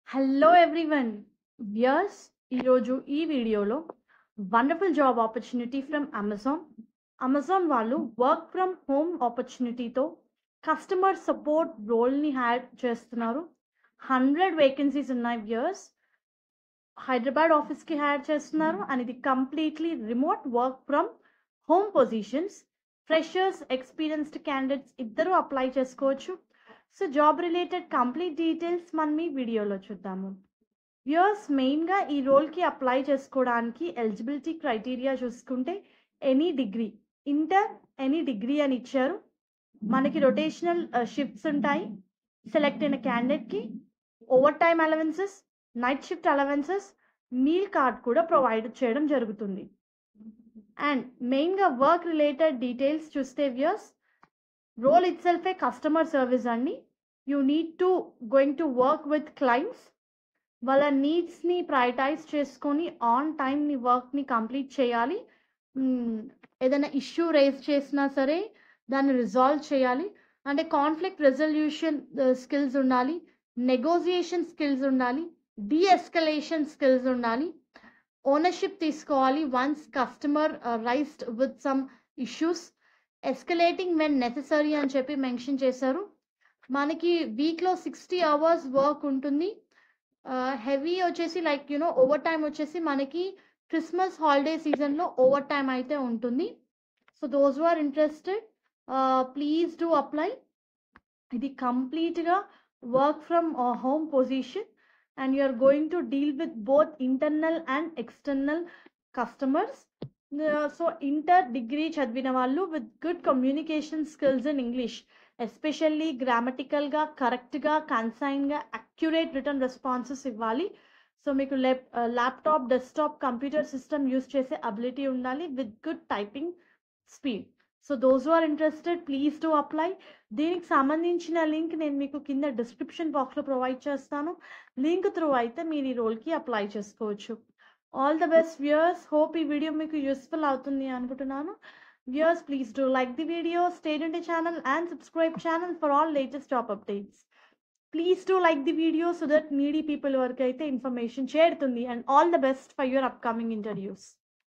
Hello everyone viewers ఈరోజు ఈ వీడియోలో wonderful job opportunity from Amazon వాళ్ళు వర్క్ ఫ్రమ్ హోమ్ ఆపర్చునిటీతో కస్టమర్ సపోర్ట్ రోల్ని హ్యాడ్ చేస్తున్నారు. 100 వేకెన్సీస్ ఉన్నాయి వ్యూయర్స్. హైదరాబాద్ ఆఫీస్కి హ్యాడ్ చేస్తున్నారు అండ్ ఇది completely remote work from home positions. Freshers, experienced candidates ఇద్దరు అప్లై చేసుకోవచ్చు. So job related complete details మనం ఈ వీడియోలో చూద్దాము. వ్యూయర్స్, మెయిన్గా ఈ రోల్కి అప్లై చేసుకోవడానికి ఎలిజిబిలిటీ క్రైటీరియా చూసుకుంటే any degree, inter any degree అని ఇచ్చారు. మనకి రొటేషనల్ షిఫ్ట్స్ ఉంటాయి. సెలెక్ట్ అయిన క్యాండిడేట్కి overtime allowances, night shift allowances, meal card కూడా ప్రొవైడ్ చేయడం జరుగుతుంది. అండ్ మెయిన్గా వర్క్ రిలేటెడ్ డీటెయిల్స్ చూస్తే viewers, role itself a customer service అండి. You need to going to work with clients. వాళ్ళ నీడ్స్ని ప్రయారిటైజ్ చేసుకొని ఆన్ టైంని వర్క్ని కంప్లీట్ చేయాలి. ఏదైనా ఇష్యూ రేస్ చేసినా సరే దాన్ని రిజాల్వ్ చేయాలి. అంటే కాన్ఫ్లిక్ట్ రెజల్యూషన్ స్కిల్స్ ఉండాలి, నెగోజియేషన్ స్కిల్స్ ఉండాలి, డీఎస్కలేషన్ స్కిల్స్ ఉండాలి, ఓనర్షిప్ తీసుకోవాలి once customer raised with some issues, escalating when necessary అని చెప్పి మెన్షన్ చేశారు. మనకి వీక్లో 60 అవర్స్ వర్క్ ఉంటుంది. హెవీ వచ్చేసి లైక్ ఓవర్ టైం వచ్చేసి మనకి క్రిస్మస్ హాలిడే సీజన్లో ఓవర్ టైం అయితే ఉంటుంది. So those who are interested please do apply. ఇది కంప్లీట్గా work from home position and you are going to deal with both internal and external customers. So inter degree చదివిన వాళ్ళు with good communication skills in English, especially గ్రామటికల్గా కరెక్ట్గా కన్సైన్గా accurate written responses ఇవ్వాలి. So మీకు laptop, desktop, computer system use చేసే ability ఉండాలి with good typing speed. So those who are interested please to apply. దీనికి సంబంధించిన లింక్ నేను మీకు కింద డిస్క్రిప్షన్ బాక్స్లో ప్రొవైడ్ చేస్తాను. లింక్ త్రూ అయితే మీరు ఈ రోల్కి అప్లై చేసుకోవచ్చు. All the best viewers. Hope ఈ వీడియో మీకు యూస్ఫుల్ అవుతుంది అనుకుంటున్నాను. Viewers, please do like the video, stay tuned to the channel and subscribe channel for all latest job updates. Please do like the video so that needy people work aithe information చేరుతుంది. And all the best for your upcoming interviews.